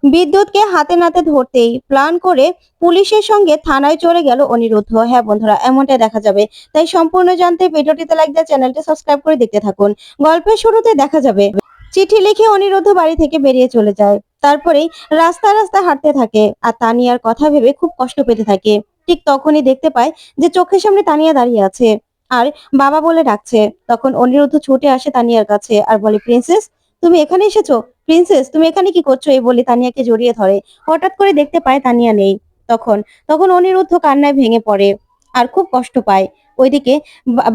বিদ্যুৎকে হাতে নাতে ধরতেই প্ল্যান করে পুলিশের সঙ্গে থানায় চলে গেল অনিরুদ্ধ। হ্যাঁ বন্ধুরা, এমনটাই দেখা যাবে। তাই সম্পূর্ণ জানতে ভিডিওটিতে লাইক দিয়ে চ্যানেলটি সাবস্ক্রাইব করে দেখতে থাকুন। গল্পের শুরুতে দেখা যাবে চিঠি লিখে অনিরুদ্ধ বাড়ি থেকে বেরিয়ে চলে যায়। তারপরেই রাস্তায় রাস্তায় হাঁটতে থাকে আর তানিয়ার কথা ভেবে খুব কষ্ট পেতে থাকে। ঠিক তখনই দেখতে পায় যে চোখের সামনে তানিয়া দাঁড়িয়ে আছে আর বাবা বলে ডাকছে। তখন অনিরুদ্ধ ছুটে আসে তানিয়ার কাছে আর বলে, প্রিন্সেস তুমি এখানে এসেছো? প্রিন্সেস তুমি এখানে কি করছো? এই বলে তানিয়াকে জড়িয়ে ধরে। হঠাৎ করে দেখতে পায় তানিয়া নেই। তখন তখন অনিরুদ্ধ কান্নায় ভেঙে পড়ে আর খুব কষ্ট পায়। ওইদিকে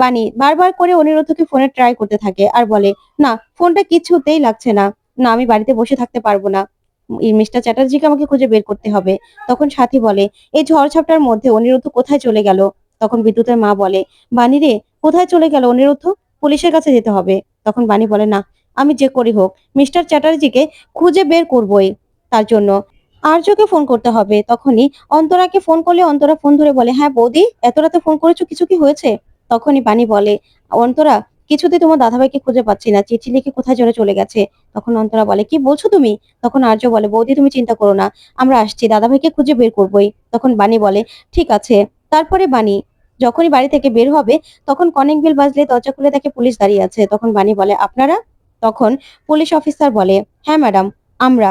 বাণী বারবার করে অনিরুদ্ধকে ফোনে ট্রাই করতে থাকে আর বলে, না ফোনটা কিছুতেই লাগছে না। না আমি বাড়িতে বসে থাকতে পারবো না, এই মিস্টার চ্যাটার্জিকে আমাকে খুঁজে বের করতে হবে। তখন সাথী বলে, এই ঝড়-ঝাপটার মধ্যে অনিরুদ্ধ কোথায় চলে গেল? তখন বিদ্যুতের মা বলে, বাণী রে কোথায় চলে গেল অনিরুদ্ধ? পুলিশের কাছে যেতে হবে। তখন বাণী বলে, না আমি যে করি হোক মিস্টার চ্যাটার্জিকে খুঁজে বের করবই। তার জন্য আর্যকে ফোন করতে হবে। তখনই অন্তরাকে ফোন করলে অন্তরা ফোন ধরে বলে, হ্যাঁ বৌদি এত রাতে ফোন করেছো, কিছু কি হয়েছে? তখনই বাণী বলে, অন্তরা কিছুতেই তোমার দাদাভাইকে খুঁজে পাচ্ছি না, চিঠি লিখে কোথায় যেন চলে গেছে। তখন অন্তরা বলে, কি বলছো তুমি? তখন আর্য বলে, বৌদি তুমি চিন্তা করো না, আমরা আসছি, দাদাভাইকে খুঁজে বের করবই। তখন বাণী বলে, ঠিক আছে। তারপরে বাণী যখনই বাড়ি থেকে বের হবে তখন কলিং বেল বাজলে দরজা খুলে দেখে পুলিশ দাঁড়িয়ে আছে। তখন বাণী বলে, আপনারা? তখন পুলিশ অফিসার বলে, হ্যাঁ ম্যাডাম আমরা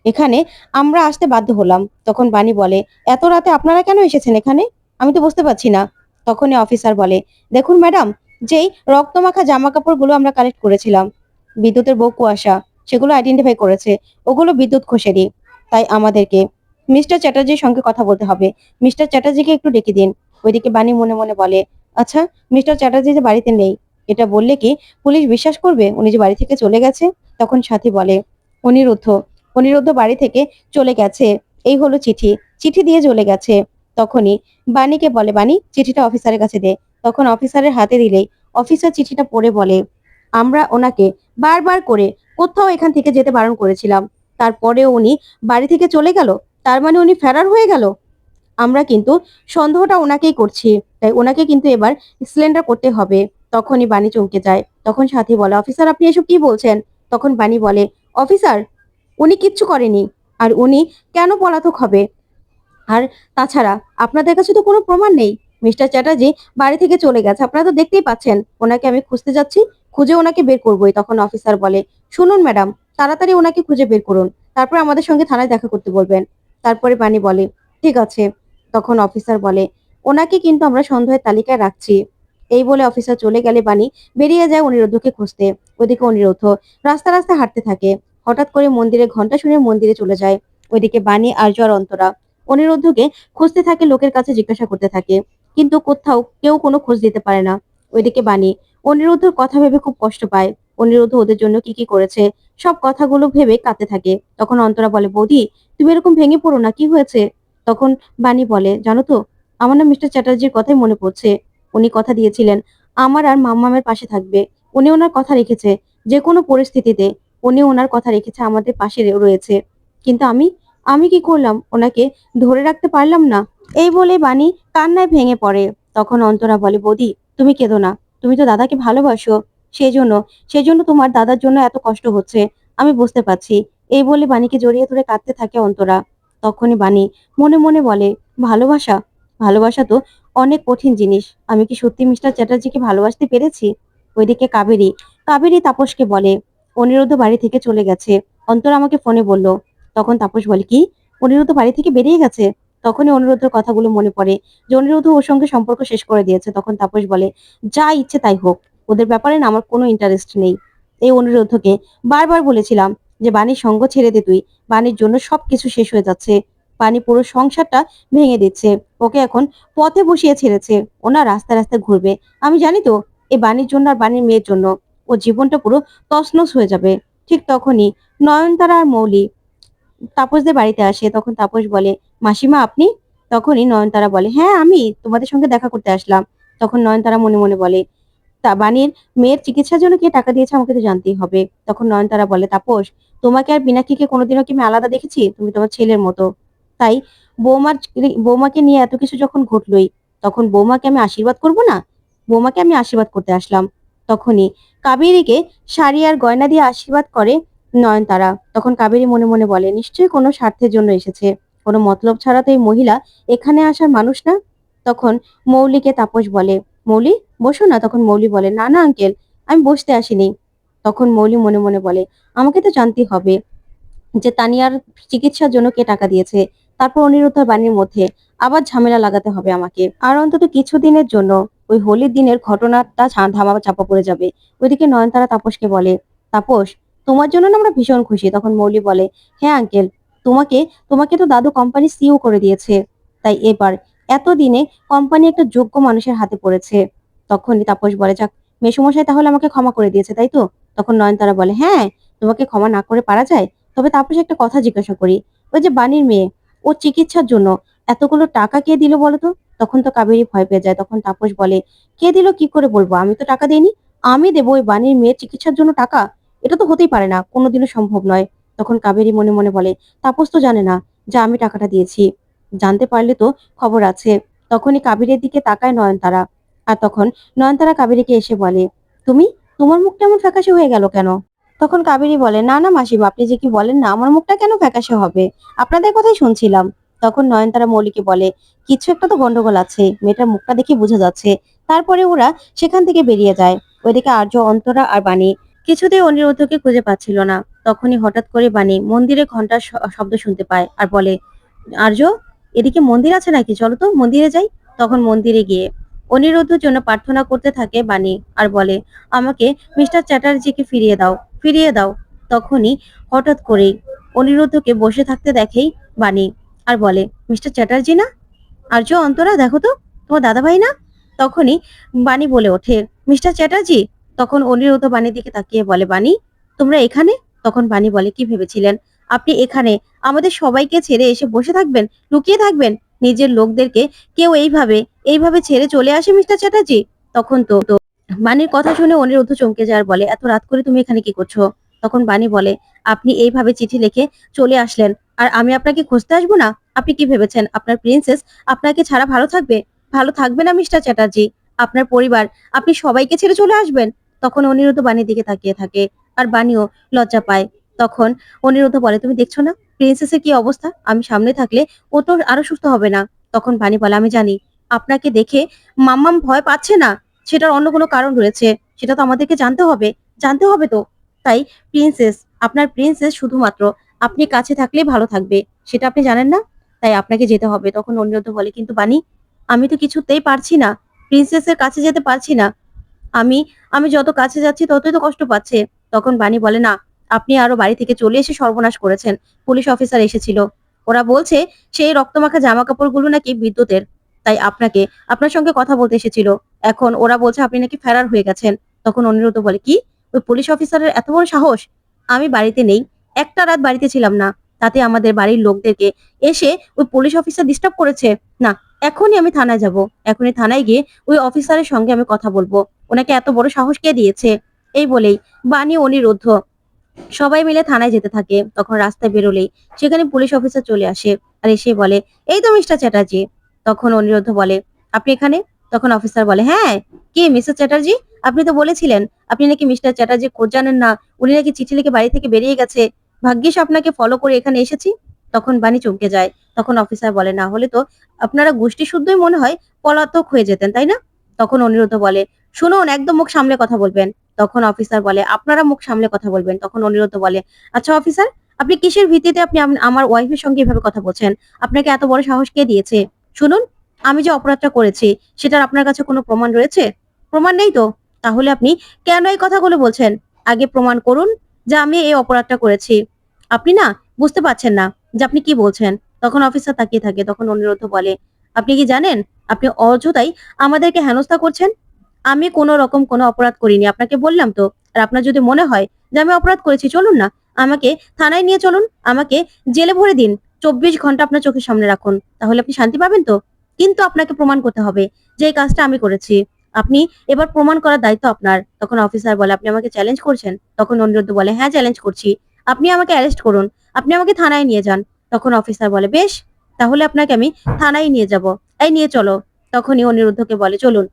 এখানে, আমরা আসতে বাধ্য হলাম। তখন বাণী বলে, এত রাতে আপনারা কেন এসেছেন এখানে? আমি তো বুঝতে পারছি না। তখনই অফিসার বলে, দেখুন ম্যাডাম, যেই রক্তমাখা জামা কাপড়গুলো আমরা কালেক্ট করেছিলাম বিদ্যুতের বউ কুয়াশা, সেগুলো আইডেন্টিফাই করেছে ওগুলো বিদ্যুৎ ঘোষেরই। তাই আমাদেরকে মিস্টার চ্যাটার্জির সঙ্গে কথা বলতে হবে। মিস্টার চ্যাটার্জিকে একটু ডেকে দিন। ওইদিকে বাণী মনে মনে বলে, আচ্ছা মিস্টার চ্যাটার্জি যে বাড়িতে নেই এটা বললে কি পুলিশ বিশ্বাস করবে উনি যে বাড়ি থেকে চলে গেছে? তখন সাথী বলে, অনিরুদ্ধ অনিরুদ্ধ বাড়ি থেকে চলে গেছে, এই হলো চিঠি, চিঠি দিয়ে চলে গেছে। তখনই বাণীকে বলে, বাণী চিঠিটা অফিসারের কাছে দে। তখন অফিসারের হাতে দিলেই অফিসার চিঠিটা পড়ে বলে, আমরা ওনাকে বারবার করে কোথাও এখান থেকে যেতে বারণ করেছিলাম, তারপরেও উনি বাড়ি থেকে চলে গেল। তার মানে উনি ফেরার হয়ে গেল। আমরা কিন্তু সন্দেহটা ওনাকেই করছি, তাই ওনাকে কিন্তু এবার সিলিন্ডার করতে হবে। তখনই বাণী চমকে যায়। তখন সাথী বলে, অফিসার আপনি এসব কি বলছেন? তখন বাণী বলে, অফিসার উনি কিচ্ছু করেনি, আর উনি কেন পলাতক হবে? আর তাছাড়া আপনাদের কাছে তো কোনো প্রমাণ নেই। মিস্টার চ্যাটার্জি বাড়ি থেকে চলে গেছে, আপনারা তো দেখতেই পাচ্ছেন। ওনাকে আমি খুঁজতে যাচ্ছি, খুঁজে ওনাকে বের করবোই। তখন অফিসার বলে, শুনুন ম্যাডাম, তাড়াতাড়ি ওনাকে খুঁজে বের করুন, তারপর আমাদের সঙ্গে থানায় দেখা করতে বলবেন। তারপরে বাণী বলে, ঠিক আছে। তখন অফিসার বলে, ওনাকে কিন্তু আমরা সন্দেহের তালিকায় রাখছি। এই বলে অফিসার চলে গেলে বাণী বেরিয়ে যায় অনিরুদ্ধকে খুঁজতে। ওইদিকে অনিরুদ্ধ রাস্তা রাস্তায় হাঁটতে থাকে। হঠাৎ করে মন্দিরে ঘন্টা শুনে মন্দিরে চলে যায়। ওইদিকে বাণী, আর্য আর অন্তরা অনিরুদ্ধকে খুঁজতে থাকে, লোকের কাছে জিজ্ঞাসা করতে থাকে, কিন্তু কোথাও কেউ কোনো খোঁজ দিতে পারে না। ওইদিকে বাণী অনিরুদ্ধর কথা ভেবে খুব কষ্ট পায়। অনিরুদ্ধ ওদের জন্য কি কি করেছে সব কথাগুলো ভেবে কাঁদতে থাকে। তখন অন্তরা বলে, বৌদি তুমি এরকম ভেঙে পড়ো না, কি হয়েছে? তখন বাণী বলে, জানো তো আমার না মিস্টার চ্যাটার্জির কথাই মনে পড়ছে। উনি কথা দিয়েছিলেন আমার আর মাম্মামের পাশে থাকবে। উনি ওনার কথা রেখেছে, যে কোনো পরিস্থিতিতে উনি ওনার কথা রেখেছে, আমাদের পাশে রয়েছে। কিন্তু আমি আমি কি করলাম, ওনাকে ধরে রাখতে পারলাম না। এই বলে বাণী কান্নায় ভেঙে পড়ে। তখন অন্তরা বলে, বৌদি তুমি কেঁদো না, তুমি তো দাদাকে ভালোবাসো, সেজন্য সেজন্য তোমার দাদার জন্য এত কষ্ট হচ্ছে, আমি বুঝতে পারছি। এই বলে বাণীকে জড়িয়ে ধরে কাঁদতে থাকে অন্তরা। তখনই বাণী মনে মনে বলে, ভালোবাসা ভালোবাসা তো অনেক কঠিন জিনিস, আমি কি সত্যি মিস্টার চ্যাটার্জিকে ভালোবাসতে পেরেছি? ওইদিকে কাবেরী কাবেরী তাপসকে বলে, অনিরুদ্ধ বাড়ি থেকে চলে গেছে, অন্তরা আমাকে ফোনে বলল। তখন তাপস বলে, কি অনিরুদ্ধ বাড়ি থেকে বেরিয়ে গেছে? তখনই অনিরুদ্ধের কথাগুলো মনে পড়ে যে অনিরুদ্ধ ওর সঙ্গে সম্পর্ক শেষ করে দিয়েছে। তখন তাপস বলে, যা ইচ্ছে তাই হোক, ওদের ব্যাপারে না আমার কোনো ইন্টারেস্ট নেই। এই অনিরুদ্ধকে বারবার বলেছিলাম যে বাণীর সঙ্গ ছেড়ে দে তুই, বাণীর জন্য সবকিছু শেষ হয়ে যাচ্ছে, বাণী পুরো সংসারটা ভেঙে দিচ্ছে, ওকে এখন পথে বসিয়ে ছেড়েছে, ওনা রাস্তায় রাস্তায় ঘুরবে। আমি জানি তো এই বাণীর জন্য আর বাণীর মেয়ের জন্য ওর জীবনটা পুরো তছনছ হয়ে যাবে। ঠিক তখনই নয়নতারা আর মৌলি তাপসদের বাড়িতে আসে। তখন তাপস বলে, মাসিমা আপনি? তখনই নয়নতারা বলে, হ্যাঁ আমি তোমাদের সঙ্গে দেখা করতে আসলাম। তখন নয়নতারা মনে মনে বলে, তা বাণীর মেয়ের চিকিৎসার জন্য কে টাকা দিয়েছে আমাকে তো জানতেই হবে। তখন নয়নতারা বলে, তাপস তোমাকে আর পিনাকিকে কোনোদিনও কি আমি আলাদা দেখেছি? তুমি তোমার ছেলের মতো। তাই বৌমার বৌমাকে নিয়ে এত কিছু যখন ঘটলোই, তখন বৌমাকে আমি আশীর্বাদ করব না? বৌমাকে আমি আশীর্বাদ করতে আসলাম। তখনই কাবেরীকে শাড়ি আর গয়না দিয়ে আশীর্বাদ করে নয়নতারা। তখন কাবেরী মনে মনে বলে, নিশ্চয়ই কোনো স্বার্থের জন্য এসেছে, কোনো মতলব ছাড়া তো এই মহিলা এখানে আসার মানুষ না। তখন মৌলিকে তাপস বলে, মৌলি বসো না। তখন মৌলি বলে, না না আঙ্কেল, আমি বসতে আসিনি। তখন মৌলি মনে মনে বলে, আমাকে তো জানতে হবে যে তানিয়ার চিকিৎসার জন্য কে টাকা দিয়েছে। তারপর অনিরুদ্ধ আর বাণীর মধ্যে আবার ঝামেলা লাগাতে হবে আমাকে। আর অন্তত কিছুদিনের জন্য ওই হোলির দিনের ঘটনাটা ধামা চাপা পড়ে যাবে। ওইদিকে নয়নতারা তাপসকে বলে, তাপস, তোমার জন্য না আমরা ভীষণ খুশি। তখন মৌলি বলে, হ্যাঁ আঙ্কেল, তোমাকে তোমাকে তো দাদু কোম্পানি সিইও করে দিয়েছে, তাই এবার এতদিনে কোম্পানি একটা যোগ্য মানুষের হাতে পড়েছে। তখনই তাপস বলে, যাক, মেসোমশাই তাহলে আমাকে ক্ষমা করে দিয়েছে, তাই তো? তখন নয়নতারা বলে, হ্যাঁ, তোমাকে ক্ষমা না করে পারা যায়? তবে তাপস, একটা কথা জিজ্ঞাসা করি, ওই যে বাণীর মেয়ে, ওর চিকিৎসার জন্য এতগুলো টাকা কে দিল বলো তো? তখন তো কাবেরী ভয় পেয়ে যায়। তখন তাপস বলে, কে দিল কি করে বলবো, আমি তো টাকা দেইনি। আমি দেবো ওই বাণীর মেয়ের চিকিৎসার জন্য টাকা? এটা তো হতেই পারে না, কোনোদিনও সম্ভব নয়। তখন কাবেরী মনে মনে বলে, তাপস তো জানে না যে আমি টাকাটা দিয়েছি, জানতে পারলে তো খবর আছে। তখনই কাবেরীর দিকে তাকায় নয়নতারা। আর তখন নয়নতারা কাবেরীকে এসে বলে, তুমি, তোমার মুখটা এমন ফ্যাকাশে হয়ে গেল কেন? তখন কাবেরী বলে, না না মাসিমা, আপনি যে কি বলেন না, আমার মুখটা কেন ফ্যাকাশে হবে, আপনাদের কথাই শুনছিলাম। তখন নয়নতারা মৌলিকে বলে, কিছু একটা তো গন্ডগোল আছে, মেয়েটার মুখটা দেখে বোঝা যাচ্ছে। তারপরে ওরা সেখান থেকে বেরিয়ে যায়। ওইদিকে আর্য, অন্তরা আর বাণী কিছুতেই অনিরুদ্ধকে খুঁজে পাচ্ছিল না। তখনই হঠাৎ করে বাণী মন্দিরে ঘন্টার শব্দ শুনতে পায় আর বলে, আর্য, এদিকে মন্দির আছে নাকি, চলো তো মন্দিরে যাই। তখন মন্দিরে গিয়ে অনিরুদ্ধর জন্য প্রার্থনা করতে থাকে বাণী আর বলে, আমাকে মিস্টার চ্যাটার্জিকে ফিরিয়ে দাও, ফিরিয়ে দাও। তখনই হঠাৎ করেই অনিরুদ্ধকে বসে থাকতে দেখেই বাণী আর বলে, মিস্টার চ্যাটার্জি না? আর্য, অন্তরা, দেখো তো, তোমার দাদা ভাই না? তখনই বাণী বলে ওঠে, মিস্টার চ্যাটার্জি। তখন অনিরুদ্ধ বাণীর দিকে তাকিয়ে বলে, বাণী, তোমরা এখানে? তখন বাণী বলে, কি ভেবেছিলেন আপনি এখানে আমাদের সবাইকে ছেড়ে এসে বসে থাকবেন, লুকিয়ে থাকবেন? নিজের লোকদেরকে কেউ এইভাবে এইভাবে ছেড়ে চলে আসে মিস্টার চ্যাটার্জি? তখন তো তো বাণীর কথা শুনে অনিরুদ্ধ চমকে যায় আর বলে, এত রাত করে তুমি এখানে কি করছো? তখন বাণী বলে, আপনি এইভাবে চিঠি লিখে চলে আসলেন, আর আমি আপনাকে খুঁজতে আসবো না? আপনি কি ভেবেছেন আপনার প্রিন্সেস আপনাকে ছাড়া ভালো থাকবে? ভালো থাকবে না মিস্টার চ্যাটার্জি। আপনার পরিবার, আপনি সবাইকে ছেড়ে চলে আসবেন? তখন অনিরুদ্ধ বাণীর দিকে তাকিয়ে থাকে আর বাণীও লজ্জা পায়। তখন অনিরুদ্ধ বলে, তুমি দেখছো না প্রিন্সেসের কি অবস্থা, আমি সামনে থাকলে ও তো আরো সুস্থ হবে না। তখন বাণী বলে, আমি জানি আপনাকে দেখে মাম্মাম ভয় পাচ্ছে না, সেটার অন্য কোনো কারণ রয়েছে, সেটা তো আমাদেরকে জানতে হবে, জানতে হবে তো। তাই প্রিন্সেস, আপনার প্রিন্সেস শুধুমাত্র আপনি কাছে থাকলেই ভালো থাকবে, সেটা আপনি জানেন না? তাই আপনাকে যেতে হবে। তখন অনিরুদ্ধ বলে, কিন্তু বাণী, আমি তো কিছুতেই পারছি না, প্রিন্সেসের কাছে যেতে পারছি না। আমি আমি যত কাছে যাচ্ছি ততই তো কষ্ট পাচ্ছে। তখন বাণী বলে, না, আপনি আরো বাড়ি থেকে চলে এসে সর্বনাশ করেছেন। পুলিশ অফিসার এসেছিল, ওরা বলছে সেই রক্তমাখা জামা কাপড়গুলো নাকি বিদ্যুতের, তাই আপনাকে, আপনার সঙ্গে কথা বলতে এসেছিল। এখন ওরা বলছে আপনি নাকি ফেরার হয়ে গেছেন। তখন অনিরুদ্ধ বলে, কি, ওই পুলিশ অফিসারের এত বড় সাহস? আমি বাড়িতে নেই, একটা রাত বাড়িতে ছিলাম না, তাতে আমাদের বাড়ির লোকদেরকে এসে ওই পুলিশ অফিসার ডিস্টার্ব করেছে। না, এখনই আমি থানায় যাব, এখনই থানায় গিয়ে ওই অফিসারের সঙ্গে আমি কথা বলবো, ওনাকে এত বড় সাহস কে দিয়েছে? এই বলেই বাণী, অনিরুদ্ধ সবাই মিলে থানায় যেতে থাকে। তখন রাস্তায় বেরোলেই সেখানে পুলিশ অফিসার চলে আসে আর এসে বলে, এই তো মিস্টার চ্যাটার্জি। তখন অনিরুদ্ধ বলে, আপনি এখানে? তখন অফিসার বলে, হ্যাঁ, কি মিস্টার চ্যাটার্জি, আপনি তো বলেছিলেন আপনি নাকি মিস্টার চ্যাটার্জি খোঁজ জানেন না, উনি নাকি চিঠি লিখে বাড়ি থেকে বেরিয়ে গেছে, ভাগ্যিস আপনাকে ফলো করে এখানে এসেছি। তখন বাণী চমকে যায়। তখন অফিসার বলে, না হলে তো আপনারা গোষ্ঠী শুদ্ধই মনে হয় পলাতক হয়ে যেতেন, তাই না? তখন অনিরুদ্ধ বলে, শুনুন, একদম মুখ সামলে কথা বলবেন। তখন অফিসার বলে, আপনারা মুখ সামলে কথা বলবেন। তখন অনিরুদ্ধ বলে, আচ্ছা অফিসার, আপনি কিসের ভিত্তিতে আপনি আমার ওয়াইফের সঙ্গে এভাবে কথা বলছেন? আপনাকে এত বড় সাহস কে দিয়েছে? শুনুন, আমি যে অপরাধটা করেছি সেটার আপনার কাছে কোনো প্রমাণ রয়েছে? প্রমাণ নেই তো? তাহলে আপনি কেন এই কথাগুলো বলছেন? আগে প্রমাণ করুন যে আমি এই অপরাধটা করেছি। আপনি না বুঝতে পারছেন না যে আপনি কি বলছেন। তখন অফিসার তাকিয়ে থাকে। তখন অনিরুদ্ধ বলে, আপনি কি জানেন আপনি অযথাই আমাদেরকে হেনস্থা করছেন? আমি কোনো রকম কোনো অপরাধ করিনি, আপনাকে বললাম তো। আর আপনার যদি মনে হয় যে আমি অপরাধ করেছি, চলুন না, আমাকে থানায় নিয়ে চলুন, আমাকে জেলে ভরে দিন, 24 ঘন্টা আপনার চোখের সামনে রাখুন, তাহলে আপনি শান্তি পাবেন তো। কিন্তু আপনাকে প্রমাণ করতে হবে যে এই কাজটা আমি করেছি। আপনি এবার প্রমাণ করার দায়িত্ব আপনার। তখন অফিসার বলে, আপনি আমাকে চ্যালেঞ্জ করছেন? তখন অনিরুদ্ধ বলে, হ্যাঁ, চ্যালেঞ্জ করছি, আপনি আমাকে অ্যারেস্ট করুন, আপনি আমাকে থানায় নিয়ে যান। তখন অফিসার বলে, বেশ, তাহলে আপনাকে আমি থানায় নিয়ে যাব, এই নিয়ে চলো। তখনই অনিরুদ্ধকে বলে, চলুন।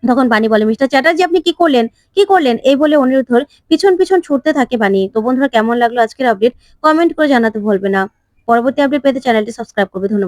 তখন বাণী বলে, মিস্টার চ্যাটার্জি আপনি কি করলেন? কি করলেন? এই বলে অনিরুদ্ধর পিছন পিছন ছুটতে থাকে বাণী। তো বন্ধুরা কেমন লাগলো আজকের আপডেট কমেন্ট করে জানাতে ভুলবে না। পরবর্তী আপডেট পেতে চ্যানেলটি সাবস্ক্রাইব করবে। ধন্যবাদ।